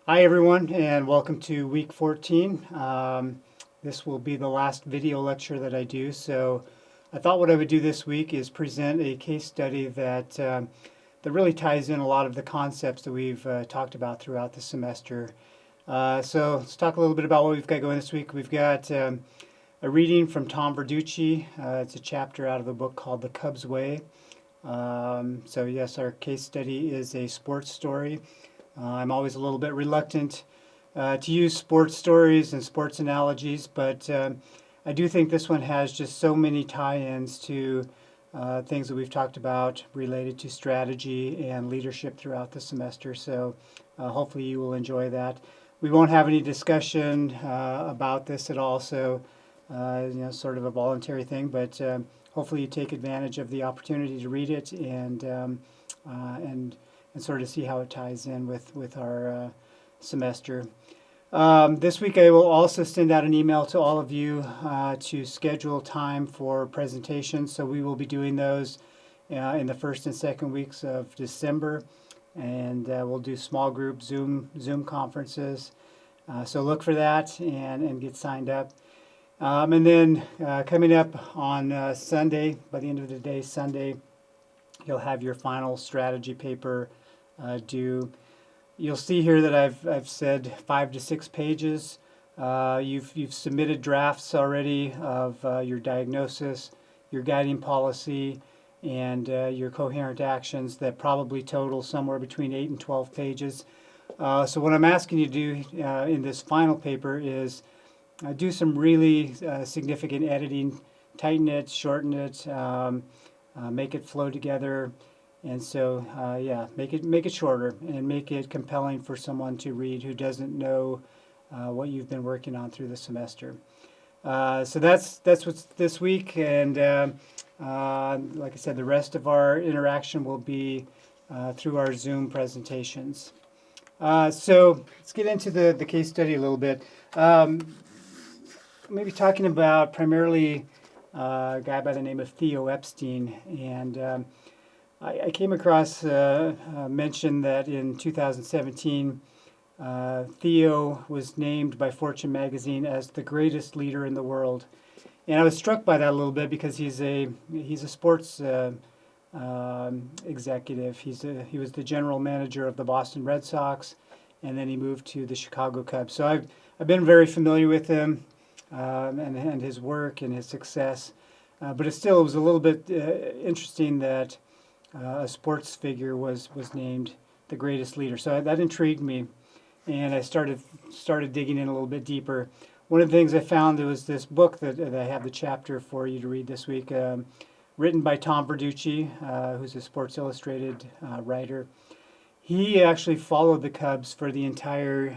Hi, everyone, and welcome to week 14. This will be the last video lecture that I do. So I thought what I would do this week is present a case study that really ties in a lot of the concepts that we've talked about throughout the semester. So let's talk a little bit about what we've got going this week. We've got a reading from Tom Verducci. It's a chapter out of a book called The Cubs Way. So yes, our case study is a sports story. I'm always a little bit reluctant to use sports stories and sports analogies, but I do think this one has just so many tie-ins to things that we've talked about related to strategy and leadership throughout the semester. So hopefully you will enjoy that. We won't have any discussion about this at all, so sort of a voluntary thing, but hopefully you take advantage of the opportunity to read it and sort of see how it ties in with our semester. This week I will also send out an email to all of you to schedule time for presentations. So we will be doing those in the first and second weeks of December, and we'll do small group Zoom conferences. So look for that and get signed up. And then coming up on Sunday, by the end of the day, Sunday, you'll have your final strategy paper due. You'll see here that I've said 5 to 6 pages. You've submitted drafts already of your diagnosis, your guiding policy, and your coherent actions that probably total somewhere between 8 and 12 pages. So what I'm asking you to do in this final paper is do some really significant editing, tighten it, shorten it, make it flow together. And so, make it shorter and make it compelling for someone to read who doesn't know what you've been working on through the semester. So that's what's this week, and like I said, the rest of our interaction will be through our Zoom presentations. So let's get into the case study a little bit. Maybe talking about primarily a guy by the name of Theo Epstein, and I came across mention that in 2017, Theo was named by Fortune magazine as the greatest leader in the world, and I was struck by that a little bit because he's a sports executive. He was the general manager of the Boston Red Sox, and then he moved to the Chicago Cubs. So I've been very familiar with him and his work and his success, but it was a little bit interesting that a sports figure was named the greatest leader. So that intrigued me, and I started digging in a little bit deeper. One of the things I found, there was this book that I have the chapter for you to read this week, written by Tom Verducci, who's a Sports Illustrated writer. He actually followed the Cubs for the entire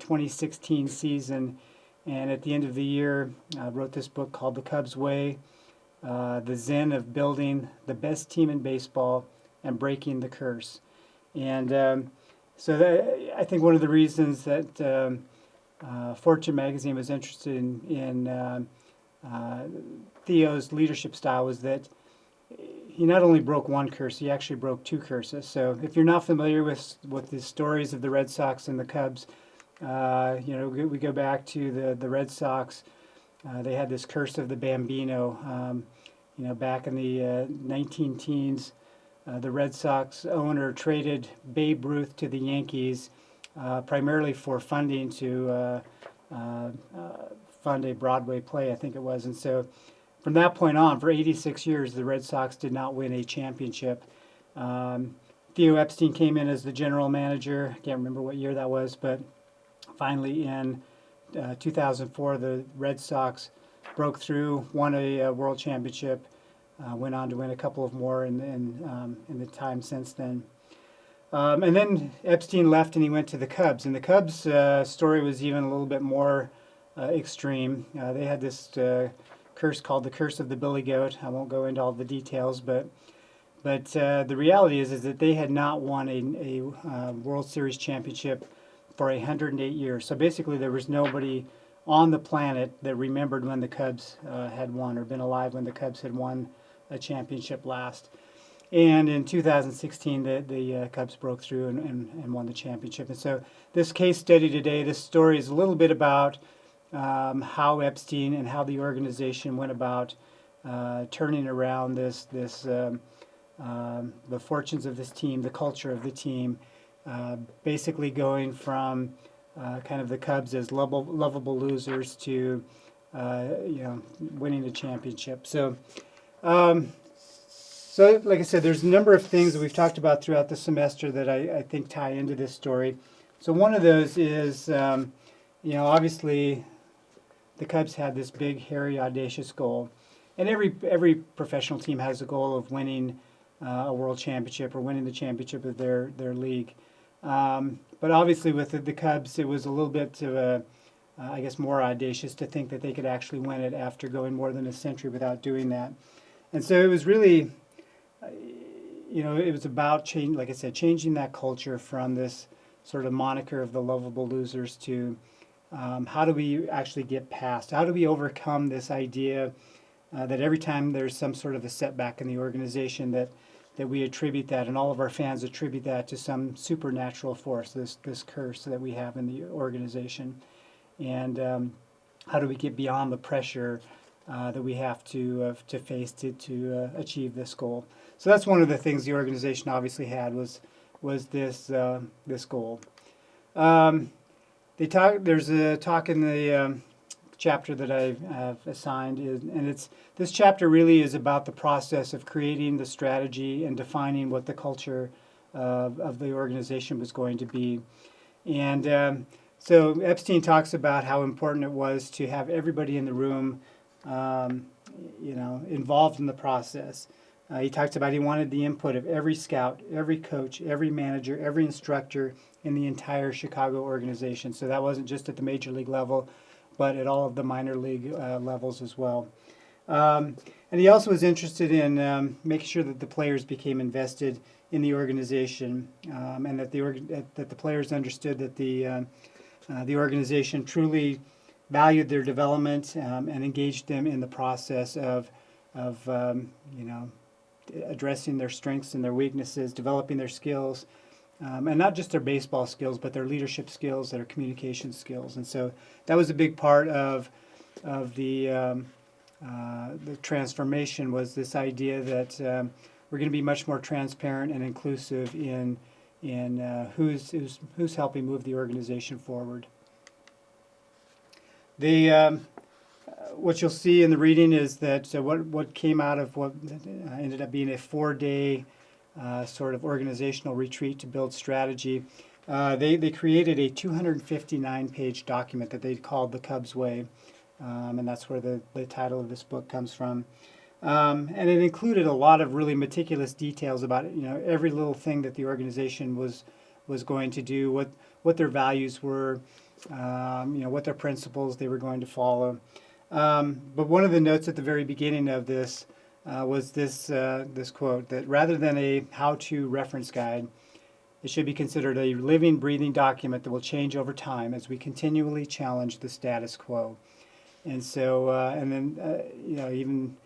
2016 season, and at the end of the year, wrote this book called The Cubs Way, the Zen of Building the Best Team in Baseball and Breaking the Curse. And I think one of the reasons that Fortune magazine was interested in Theo's leadership style was that he not only broke one curse, he actually broke 2 curses. So if you're not familiar with the stories of the Red Sox and the Cubs, we go back to the Red Sox. They had this curse of the Bambino. Back in the 19 teens, the Red Sox owner traded Babe Ruth to the Yankees primarily for funding to fund a Broadway play, I think it was. And so from that point on, for 86 years, the Red Sox did not win a championship. Theo Epstein came in as the general manager. I can't remember what year that was, but finally in 2004, the Red Sox broke through, won a world championship, went on to win a couple of more in the time since then. And then Epstein left and he went to the Cubs. And the Cubs story was even a little bit more extreme. They had this curse called the Curse of the Billy Goat. I won't go into all the details, but the reality is that they had not won a World Series championship for 108 years. So basically, there was nobody on the planet that remembered when the Cubs had won or been alive when the Cubs had won a championship last. And in 2016, the Cubs broke through and won the championship. And so this case study today, this story is a little bit about how Epstein and how the organization went about turning around the fortunes of this team, the culture of the team, basically going from kind of the Cubs as lovable losers to winning the championship. So like I said, there's a number of things that we've talked about throughout the semester that I think tie into this story. So one of those is, obviously the Cubs had this big, hairy, audacious goal. And every professional team has a goal of winning a world championship or winning the championship of their league. But obviously with the Cubs, it was a little bit of a, I guess, more audacious to think that they could actually win it after going more than a century without doing that. And so it was really, it was about change, like I said, changing that culture from this sort of moniker of the lovable losers to how do we actually get past? How do we overcome this idea that every time there's some sort of a setback in the organization that we attribute that, and all of our fans attribute that to some supernatural force, this curse that we have in the organization, and how do we get beyond the pressure that we have to face to achieve this goal? So that's one of the things the organization obviously had was this goal. There's a talk in the chapter that I have assigned, and this chapter really is about the process of creating the strategy and defining what the culture of the organization was going to be. And so Epstein talks about how important it was to have everybody in the room, involved in the process. He talks about he wanted the input of every scout, every coach, every manager, every instructor in the entire Chicago organization. So that wasn't just at the major league level, but at all of the minor league levels as well. And he also was interested in making sure that the players became invested in the organization, and that the players understood that the organization truly valued their development and engaged them in the process of addressing their strengths and their weaknesses, developing their skills, and not just their baseball skills, but their leadership skills, their communication skills. And so that was a big part of the transformation, was this idea that we're going to be much more transparent and inclusive in who's helping move the organization forward. What you'll see in the reading is that what came out of what ended up being a 4-day sort of organizational retreat to build strategy. They created a 259-page document that they called the Cubs Way, and that's where the title of this book comes from. And it included a lot of really meticulous details about every little thing that the organization was going to do, what their values were, what their principles they were going to follow. But one of the notes at the very beginning of this was this quote, that rather than a how-to reference guide, it should be considered a living, breathing document that will change over time as we continually challenge the status quo. And so, even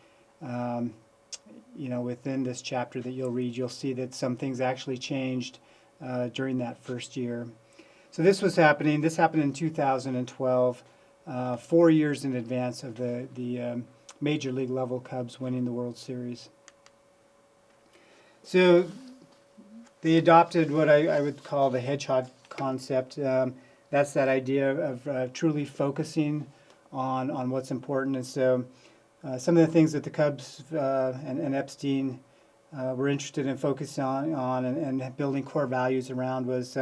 within this chapter that you'll read, you'll see that some things actually changed during that first year. So this happened in 2012, 4 years in advance of the major league level Cubs winning the World Series. So they adopted what I would call the hedgehog concept. That's that idea of truly focusing on what's important. And so some of the things that the Cubs and Epstein were interested in focusing on and building core values around was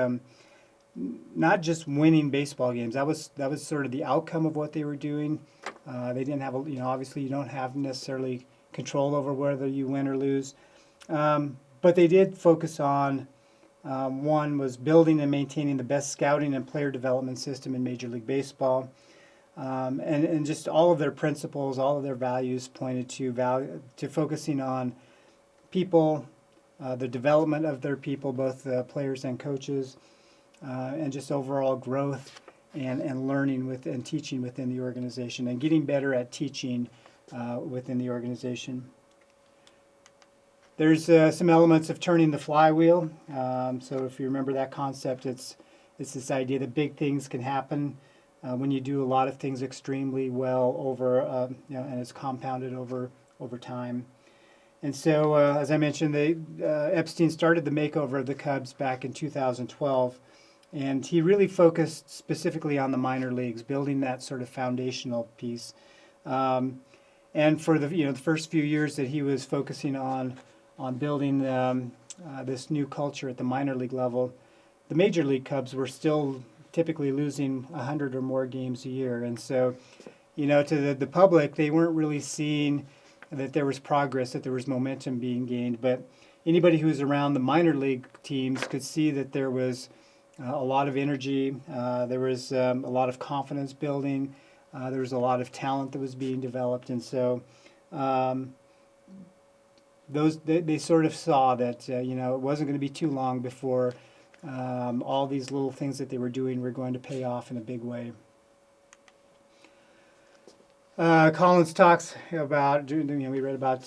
not just winning baseball games. That was sort of the outcome of what they were doing. They didn't have obviously you don't have necessarily control over whether you win or lose, but they did focus on one was building and maintaining the best scouting and player development system in Major League Baseball, and just all of their principles, all of their values pointed to focusing on people, the development of their people, both players and coaches. And just overall growth and learning and teaching within the organization, and getting better at teaching within the organization. There's some elements of turning the flywheel. So if you remember that concept, it's this idea that big things can happen when you do a lot of things extremely well over, and it's compounded over time. And so, as I mentioned, Epstein started the makeover of the Cubs back in 2012, and he really focused specifically on the minor leagues, building that sort of foundational piece. And for the first few years that he was focusing on building this new culture at the minor league level, the major league Cubs were still typically losing 100 or more games a year. And so, to the public, they weren't really seeing that there was progress, that there was momentum being gained. But anybody who was around the minor league teams could see that there was a lot of energy, there was a lot of confidence building, there was a lot of talent that was being developed. And so they sort of saw that it wasn't going to be too long before all these little things that they were doing were going to pay off in a big way. Collins talks about we read about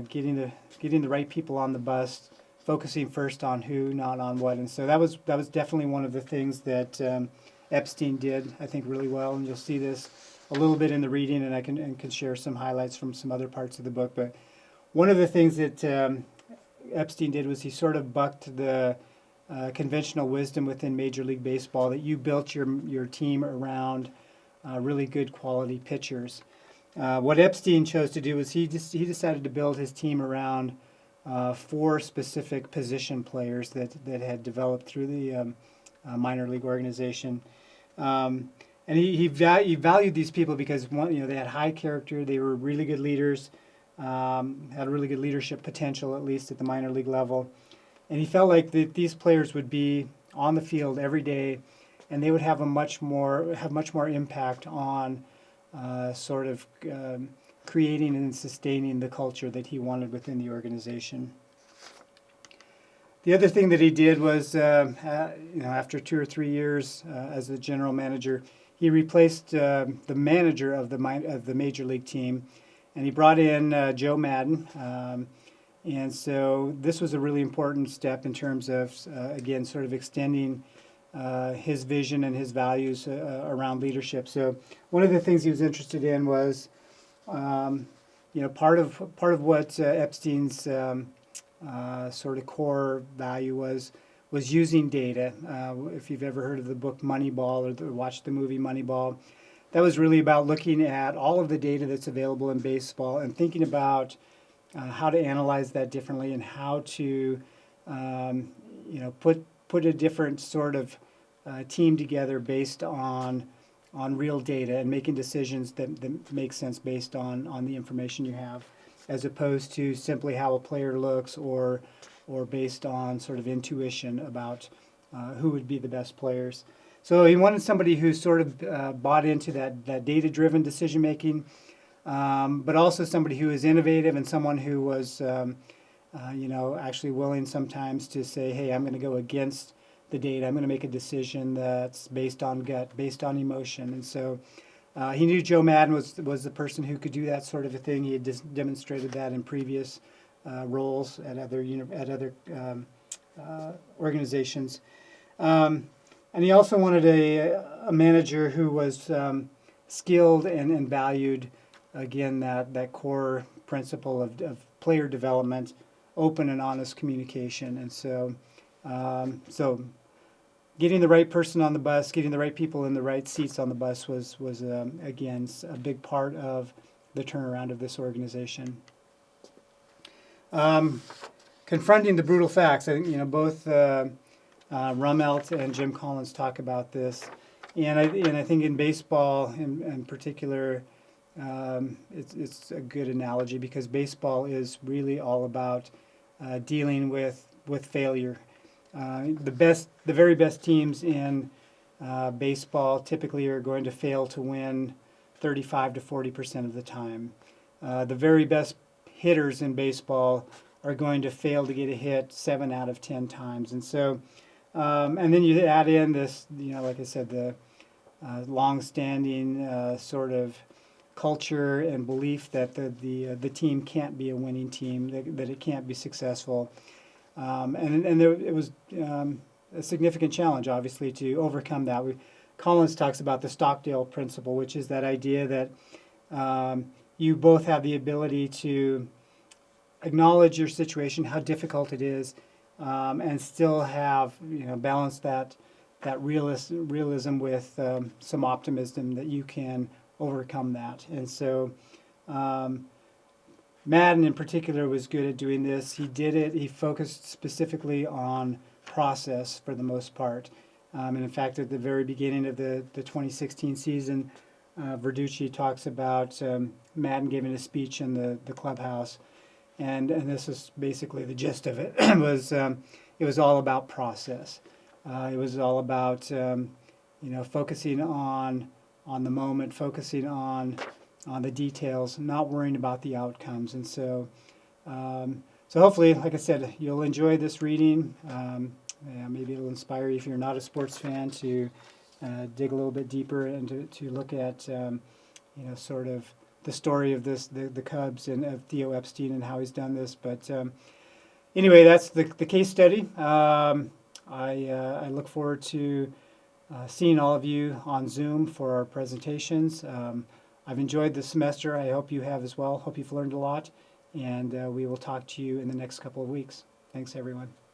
getting the right people on the bus, focusing first on who, not on what, and so that was definitely one of the things that Epstein did, I think, really well, and you'll see this a little bit in the reading, and I can share some highlights from some other parts of the book. But one of the things that Epstein did was he sort of bucked the conventional wisdom within Major League Baseball that you built your team around really good quality pitchers. What Epstein chose to do was he decided to build his team around 4 specific position players that had developed through the minor league organization. And he valued these people because they had high character, they were really good leaders, had really good leadership potential, at least at the minor league level. And he felt like these players would be on the field every day, and they would have much more impact on creating and sustaining the culture that he wanted within the organization. The other thing that he did was, after 2 or 3 years as the general manager, he replaced the manager of the major league team, and he brought in Joe Maddon. And so this was a really important step in terms of, again, sort of extending his vision and his values around leadership. So one of the things he was interested in was, part of what Epstein's sort of core value was using data. If you've ever heard of the book Moneyball or watched the movie Moneyball, that was really about looking at all of the data that's available in baseball and thinking about how to analyze that differently and how to put a different sort of team together based on real data and making decisions that make sense based on the information you have, as opposed to simply how a player looks or based on sort of intuition about who would be the best players. So he wanted somebody who sort of bought into that data-driven decision making, but also somebody who is innovative and someone who was actually willing sometimes to say, hey, I'm going to go against the data. I'm going to make a decision that's based on gut, based on emotion. And so he knew Joe Maddon was the person who could do that sort of a thing. He had demonstrated that in previous roles at other organizations. And he also wanted a manager who was skilled and valued, again, that core principle of player development, open and honest communication. And so getting the right person on the bus, getting the right people in the right seats on the bus was again, a big part of the turnaround of this organization. Confronting the brutal facts. I think both Rummelt and Jim Collins talk about this, and I think in baseball in particular, it's a good analogy because baseball is really all about dealing with failure. The very best teams in baseball typically are going to fail to win 35 to 40% of the time. The very best hitters in baseball are going to fail to get a hit 7 out of 10 times. And so, and then you add in this, like I said, the long-standing sort of culture and belief that the team can't be a winning team, that it can't be successful. It was a significant challenge, obviously, to overcome that. Collins talks about the Stockdale principle, which is that idea that you both have the ability to acknowledge your situation, how difficult it is, and still have balance that realism with some optimism that you can overcome that. And so Madden in particular was good at doing this. He did it. He focused specifically on process for the most part. And in fact, at the very beginning of the 2016 season, Verducci talks about Madden giving a speech in the clubhouse, and this is basically the gist of it. It was all about process. It was all about focusing on the moment, focusing on the details, not worrying about the outcomes. And so hopefully, like I said, you'll enjoy this reading. Maybe it'll inspire you, if you're not a sports fan, to dig a little bit deeper and to look at sort of the story of the Cubs and of Theo Epstein and how he's done this. But anyway, that's the case study. I look forward to seeing all of you on Zoom for our presentations. I've enjoyed the semester. I hope you have as well. Hope you've learned a lot. And we will talk to you in the next couple of weeks. Thanks, everyone.